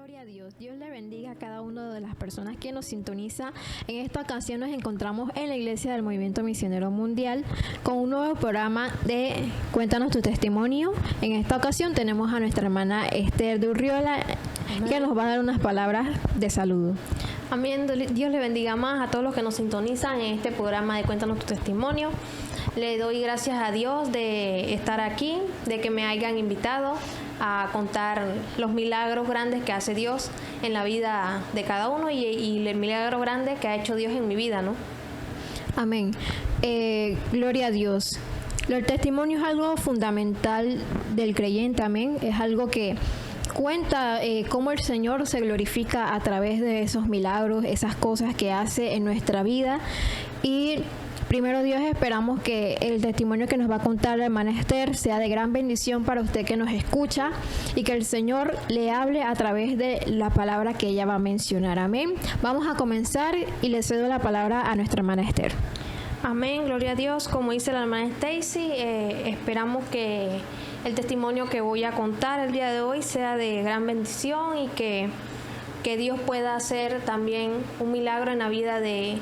Gloria a Dios. Dios le bendiga a cada una de las personas que nos sintoniza. En esta ocasión nos encontramos en la Iglesia del Movimiento Misionero Mundial con un nuevo programa de Cuéntanos tu testimonio. En esta ocasión tenemos a nuestra hermana Esther de Urriola que nos va a dar unas palabras de saludo. Amén. Dios le bendiga más a todos los que nos sintonizan en este programa de Cuéntanos tu testimonio. Le doy gracias a Dios de estar aquí, de que me hayan invitado a contar los milagros grandes que hace Dios en la vida de cada uno y el milagro grande que ha hecho Dios en mi vida, ¿no? Amén. Gloria a Dios. El testimonio es algo fundamental del creyente, amén. Es algo que cuenta cómo el Señor se glorifica a través de esos milagros, esas cosas que hace en nuestra vida. Y primero Dios, esperamos que el testimonio que nos va a contar la hermana Esther sea de gran bendición para usted que nos escucha y que el Señor le hable a través de la palabra que ella va a mencionar. Amén. Vamos a comenzar y le cedo la palabra a nuestra hermana Esther. Amén, gloria a Dios. Como dice la hermana Stacy, esperamos que el testimonio que voy a contar el día de hoy sea de gran bendición y que Dios pueda hacer también un milagro en la vida de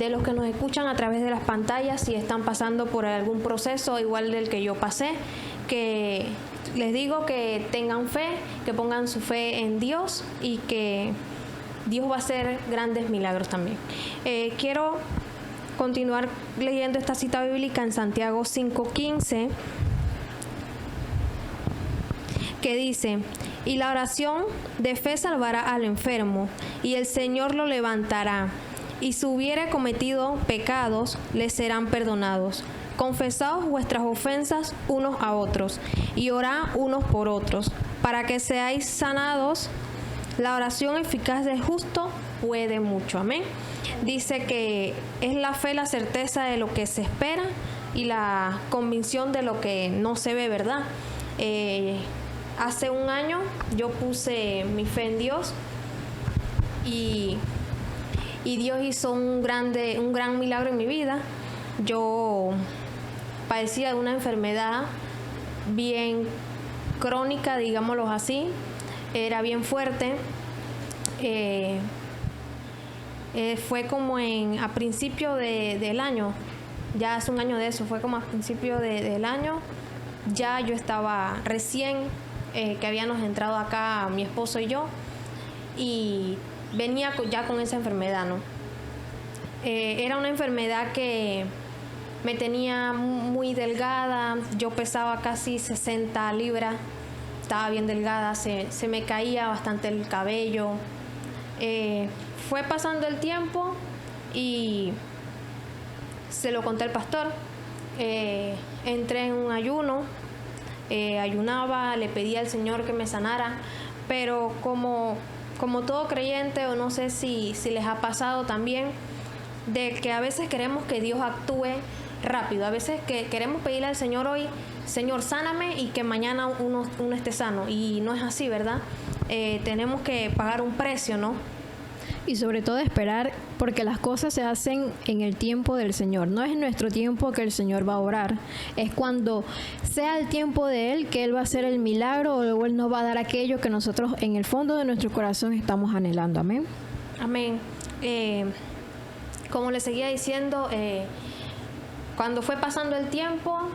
los que nos escuchan a través de las pantallas y están pasando por algún proceso igual del que yo pasé, que les digo que tengan fe, que pongan su fe en Dios y que Dios va a hacer grandes milagros también. Quiero continuar leyendo esta cita bíblica en Santiago 5:15, que dice: y la oración de fe salvará al enfermo, y el Señor lo levantará. Y si hubiere cometido pecados, les serán perdonados. Confesaos vuestras ofensas unos a otros, y orad unos por otros, para que seáis sanados. La oración eficaz del justo puede mucho. Amén. Dice que es la fe, la certeza de lo que se espera y la convicción de lo que no se ve, ¿verdad? Hace un año yo puse mi fe en Dios y Dios hizo un gran milagro en mi vida. Yo padecía de una enfermedad bien crónica, digámoslo así. Era bien fuerte. Fue como a principio del año, ya hace un año de eso, fue como a principio del año. Ya yo estaba recién, que habíamos entrado acá mi esposo y yo, y venía ya con esa enfermedad, ¿no? Era una enfermedad que me tenía muy delgada. Yo pesaba casi 60 libras, estaba bien delgada, se me caía bastante el cabello. Fue pasando el tiempo y se lo conté al pastor. Entré en un ayuno, ayunaba, le pedí al Señor que me sanara, pero como todo creyente, o no sé si les ha pasado también, de que a veces queremos que Dios actúe rápido. A veces que queremos pedirle al Señor hoy: Señor, sáname, y que mañana uno esté sano. Y no es así, ¿verdad? Tenemos que pagar un precio, ¿no? Y sobre todo esperar, porque las cosas se hacen en el tiempo del Señor. No es en nuestro tiempo que el Señor va a obrar. Es cuando sea el tiempo de Él que Él va a hacer el milagro, o luego Él nos va a dar aquello que nosotros en el fondo de nuestro corazón estamos anhelando. Amén. Amén. Como les seguía diciendo, cuando fue pasando el tiempo,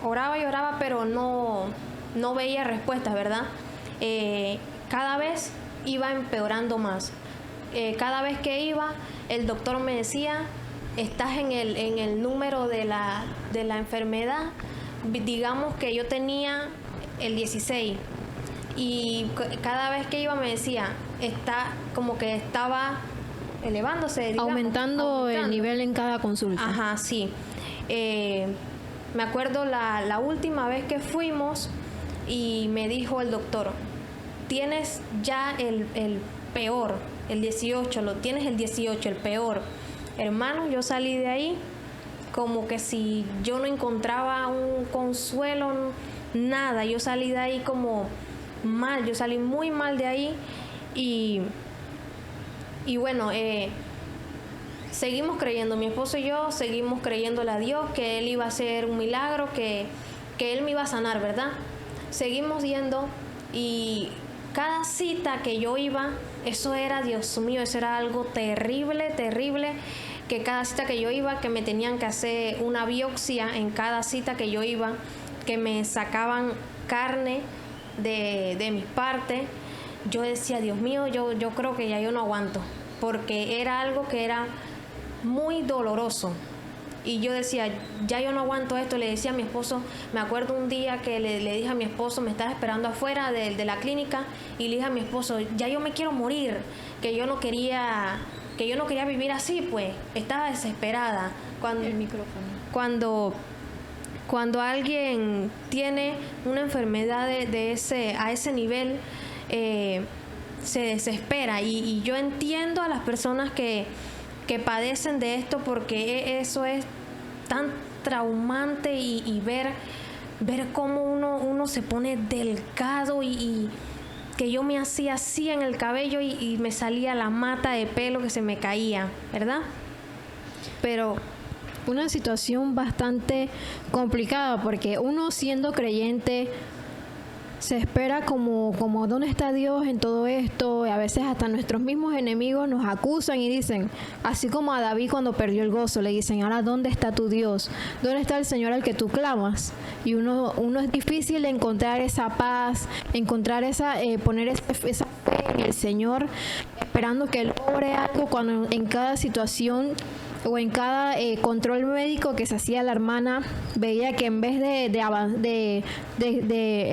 oraba y oraba, pero no veía respuestas, ¿verdad? Cada vez iba empeorando más. Cada vez que iba, el doctor me decía: estás en el número de la enfermedad. Digamos que yo tenía el 16, y cada vez que iba me decía: está como que estaba elevándose, digamos, aumentando el nivel en cada consulta. Ajá, sí. Me acuerdo la última vez que fuimos y me dijo el doctor: tienes ya el peor, el 18, tienes el 18, el peor. Hermano, yo salí de ahí como que si yo no encontraba un consuelo, nada. Yo salí de ahí como mal, yo salí muy mal de ahí. Y bueno, seguimos creyendo, mi esposo y yo seguimos creyéndole a Dios que Él iba a hacer un milagro, que Él me iba a sanar, ¿verdad? Seguimos yendo y cada cita que yo iba, eso era, Dios mío, eso era algo terrible, terrible, que cada cita que yo iba, que me tenían que hacer una biopsia en cada cita que yo iba, que me sacaban carne de mis partes. Yo decía, Dios mío, yo creo que ya yo no aguanto, porque era algo que era muy doloroso. Y yo decía, ya yo no aguanto esto. Le decía a mi esposo, me acuerdo un día que le dije a mi esposo, me estaba esperando afuera de la clínica, y le dije a mi esposo, ya yo me quiero morir, que yo no quería vivir así, pues. Estaba desesperada. El micrófono. Cuando alguien tiene una enfermedad a ese nivel, se desespera. Y yo entiendo a las personas que padecen de esto, porque eso es tan traumante, y ver cómo uno se pone delgado, y que yo me hacía así en el cabello y me salía la mata de pelo que se me caía, ¿verdad? Pero una situación bastante complicada, porque uno, siendo creyente, se espera como ¿dónde está Dios en todo esto? Y a veces hasta nuestros mismos enemigos nos acusan y dicen, así como a David cuando perdió el gozo, le dicen, ahora ¿dónde está tu Dios? ¿Dónde está el Señor al que tú clamas? Y uno es difícil encontrar esa paz, encontrar poner esa fe en el Señor, esperando que Él obre algo, cuando en cada situación o en cada control médico que se hacía la hermana, veía que en vez de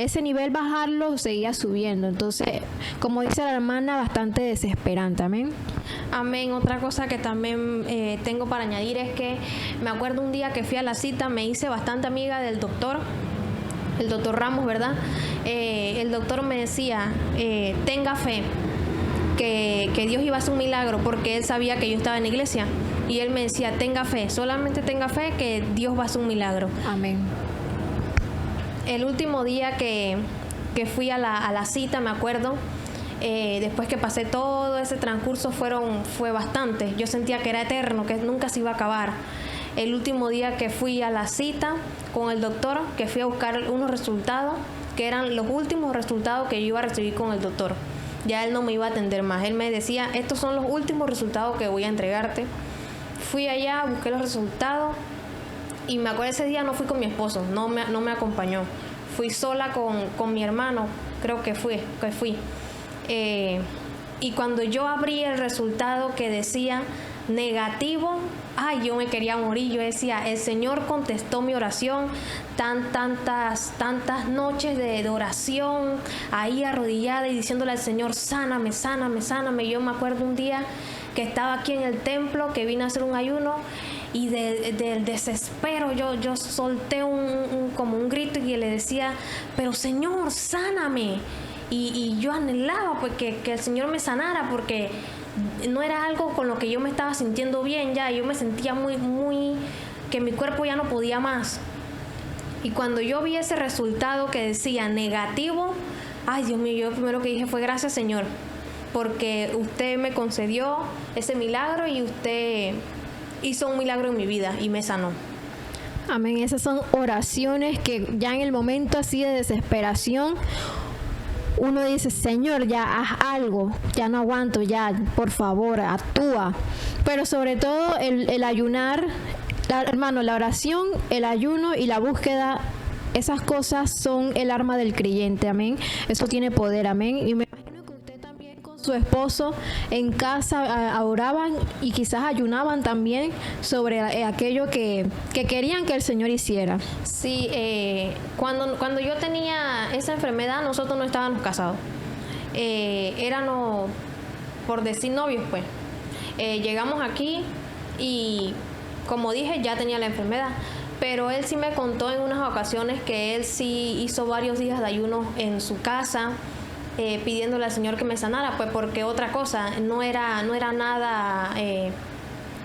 ese nivel bajarlo, seguía subiendo. Entonces, como dice la hermana, bastante desesperante. Amén. Amén. Otra cosa que también tengo para añadir es que me acuerdo un día que fui a la cita, me hice bastante amiga del doctor, el doctor Ramos, ¿verdad? El doctor me decía, tenga fe, que Dios iba a hacer un milagro, porque él sabía que yo estaba en la iglesia. Y él me decía, tenga fe, solamente tenga fe, que Dios va a hacer un milagro. Amén. El último día que fui a la cita, me acuerdo, después que pasé todo ese transcurso, fue bastante. Yo sentía que era eterno, que nunca se iba a acabar. El último día que fui a la cita con el doctor, que fui a buscar unos resultados, que eran los últimos resultados que yo iba a recibir con el doctor. Ya él no me iba a atender más. Él me decía, estos son los últimos resultados que voy a entregarte. Fui allá, busqué los resultados, y me acuerdo ese día no fui con mi esposo, no me acompañó. Fui sola con mi hermano, creo que fui. Y cuando yo abrí el resultado que decía negativo, ay, yo me quería morir. Yo decía, el Señor contestó mi oración. Tantas noches de oración ahí arrodillada y diciéndole al Señor, sáname. Yo me acuerdo un día que estaba aquí en el templo, que vine a hacer un ayuno, y del desespero yo solté como un grito, y le decía, pero Señor, sáname. Y yo anhelaba pues que el Señor me sanara, porque no era algo con lo que yo me estaba sintiendo bien ya. Yo me sentía muy que mi cuerpo ya no podía más. Y cuando yo vi ese resultado que decía negativo, ay, Dios mío, yo lo primero que dije fue, gracias, Señor, porque usted me concedió ese milagro, y usted hizo un milagro en mi vida y me sanó. Amén. Esas son oraciones que ya en el momento así de desesperación, uno dice, Señor, ya haz algo, ya no aguanto, ya, por favor, actúa. Pero sobre todo el ayunar, hermano, la oración, el ayuno y la búsqueda, esas cosas son el arma del creyente. Amén. Eso tiene poder. Amén. Y me imagino que usted también con su esposo en casa oraban y quizás ayunaban también sobre aquello que querían que el Señor hiciera. Sí, cuando yo tenía esa enfermedad, nosotros no estábamos casados. Éramos, por decir, novios, pues. Llegamos aquí y, como dije, ya tenía la enfermedad. Pero él sí me contó en unas ocasiones que él sí hizo varios días de ayuno en su casa, pidiéndole al Señor que me sanara, pues, porque otra cosa, no era nada,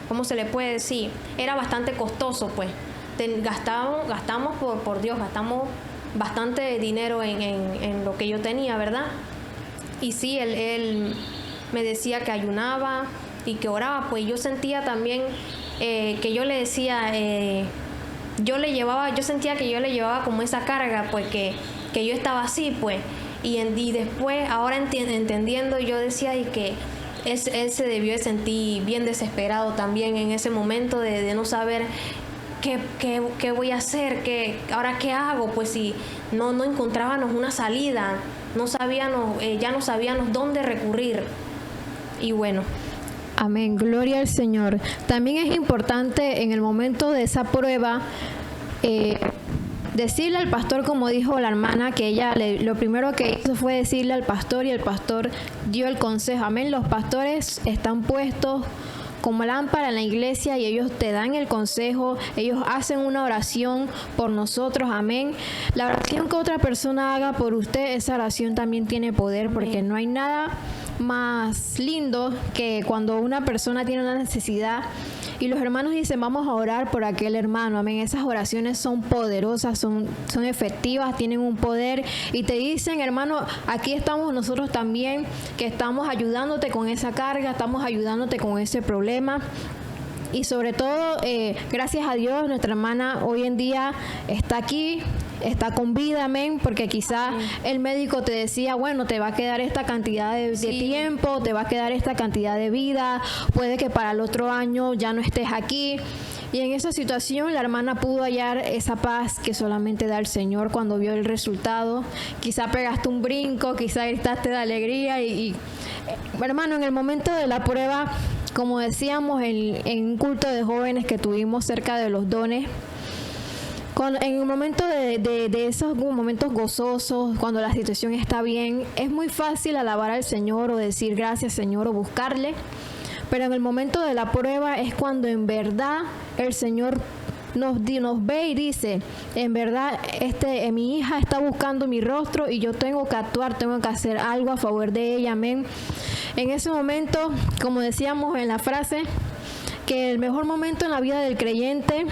¿cómo se le puede decir? Era bastante costoso, pues. Gastamos por Dios, gastamos bastante dinero en lo que yo tenía, ¿verdad? Y sí, él me decía que ayunaba y que oraba, pues yo sentía también que yo le decía, yo sentía que yo le llevaba como esa carga, pues que yo estaba así, pues, Y después, ahora entendiendo, yo decía y que él se debió de sentir bien desesperado también en ese momento de no saber qué voy a hacer, ahora qué hago, pues si no encontrábamos una salida, ya no sabíamos dónde recurrir. Y bueno. Amén, gloria al Señor. También es importante en el momento de esa prueba decirle al pastor, como dijo la hermana, que ella lo primero que hizo fue decirle al pastor y el pastor dio el consejo. Amén, los pastores están puestos como lámpara en la iglesia y ellos te dan el consejo, ellos hacen una oración por nosotros, amén. La oración que otra persona haga por usted, esa oración también tiene poder, porque no hay nada más lindo que cuando una persona tiene una necesidad y los hermanos dicen vamos a orar por aquel hermano, amén. Esas oraciones son poderosas, son efectivas, tienen un poder y te dicen, hermano, aquí estamos nosotros también, que estamos ayudándote con esa carga, estamos ayudándote con ese problema. Y sobre todo, gracias a Dios, nuestra hermana hoy en día está aquí, está con vida, amén, porque quizás el médico te decía, bueno, te va a quedar esta cantidad de tiempo, te va a quedar esta cantidad de vida, puede que para el otro año ya no estés aquí. Y en esa situación la hermana pudo hallar esa paz que solamente da el Señor cuando vio el resultado. Quizá pegaste un brinco, quizá gritaste de alegría y hermano, en el momento de la prueba, como decíamos en un culto de jóvenes que tuvimos cerca de los dones, en el momento de esos momentos gozosos, cuando la situación está bien, es muy fácil alabar al Señor o decir gracias Señor o buscarle, pero en el momento de la prueba es cuando en verdad el Señor nos ve y dice, en verdad mi hija está buscando mi rostro y yo tengo que actuar, tengo que hacer algo a favor de ella, amén. En ese momento, como decíamos en la frase, que el mejor momento en la vida del creyente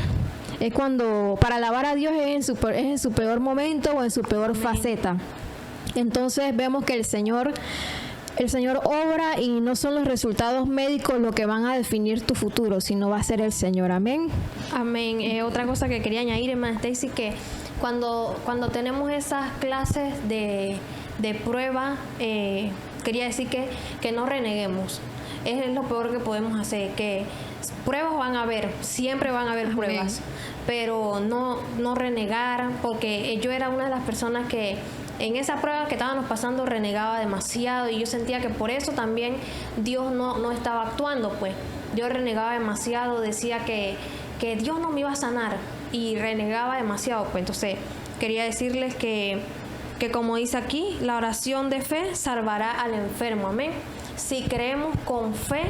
es cuando, para alabar a Dios es en su peor momento o en su peor faceta. Entonces vemos que el Señor obra y no son los resultados médicos lo que van a definir tu futuro, sino va a ser el Señor. Amén. Amén. Otra cosa que quería añadir, hermana Stacy, que cuando tenemos esas clases de prueba, quería decir que no reneguemos. Es lo peor que podemos hacer, que pruebas van a haber, siempre van a haber pruebas, pero no renegar, porque yo era una de las personas que en esa prueba que estábamos pasando renegaba demasiado y yo sentía que por eso también Dios no estaba actuando, pues yo renegaba demasiado, decía que Dios no me iba a sanar y renegaba demasiado, pues entonces quería decirles que como dice aquí, la oración de fe salvará al enfermo, amén. Si creemos con fe,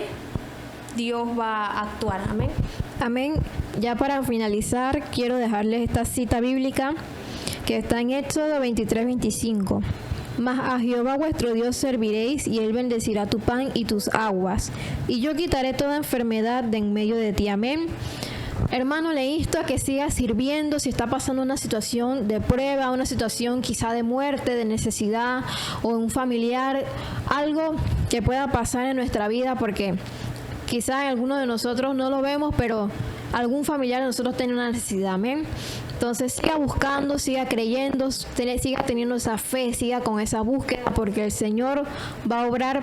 Dios va a actuar, amén. Amén. Ya para finalizar, quiero dejarles esta cita bíblica que está en Éxodo 23:25. Mas a Jehová vuestro Dios serviréis, y Él bendecirá tu pan y tus aguas. Y yo quitaré toda enfermedad de en medio de ti. Amén. Hermano, le insto a que siga sirviendo si está pasando una situación de prueba, una situación quizá de muerte, de necesidad o un familiar, algo que pueda pasar en nuestra vida, porque quizá alguno de nosotros no lo vemos, pero algún familiar de nosotros tiene una necesidad, amén. Entonces siga buscando, siga creyendo, siga teniendo esa fe, siga con esa búsqueda, porque el Señor va a obrar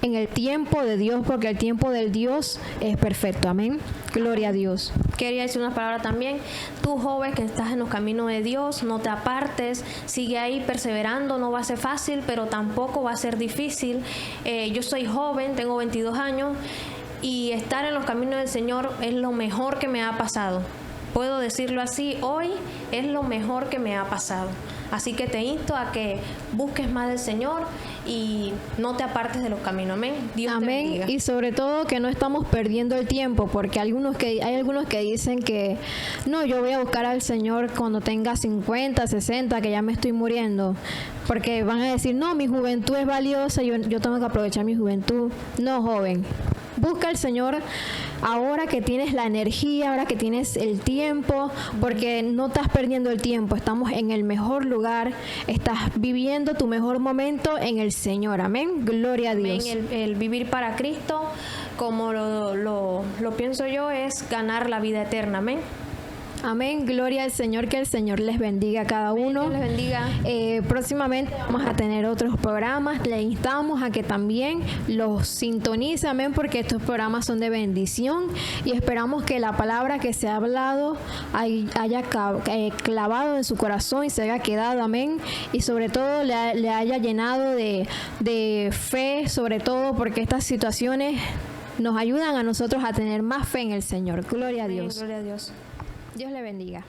en el tiempo de Dios, porque el tiempo del Dios es perfecto, amén. Gloria a Dios. Quería decir una palabra también. Tú, joven que estás en los caminos de Dios, no te apartes, sigue ahí perseverando. No va a ser fácil, pero tampoco va a ser difícil. Yo soy joven, tengo 22 años y estar en los caminos del Señor es lo mejor que me ha pasado. Puedo decirlo así, hoy es lo mejor que me ha pasado. Así que te insto a que busques más del Señor y no te apartes de los caminos. Amén. Dios te bendiga. Y sobre todo que no estamos perdiendo el tiempo, porque hay algunos que dicen que no, yo voy a buscar al Señor cuando tenga 50, 60, que ya me estoy muriendo. Porque van a decir, no, mi juventud es valiosa, yo tengo que aprovechar mi juventud. No, joven. Busca al Señor ahora que tienes la energía, ahora que tienes el tiempo, porque no estás perdiendo el tiempo. Estamos en el mejor lugar, estás viviendo tu mejor momento en el Señor. Amén. Gloria a Dios. Amén. El vivir para Cristo, como lo pienso yo, es ganar la vida eterna. Amén. Amén. Gloria al Señor, que el Señor les bendiga a cada uno. Dios les bendiga. Próximamente vamos a tener otros programas. Les instamos a que también los sintonicen, amén, porque estos programas son de bendición y esperamos que la palabra que se ha hablado haya clavado en su corazón y se haya quedado, amén, y sobre todo le haya llenado de fe, sobre todo porque estas situaciones nos ayudan a nosotros a tener más fe en el Señor. Gloria a Dios. Gloria a Dios. Dios le bendiga.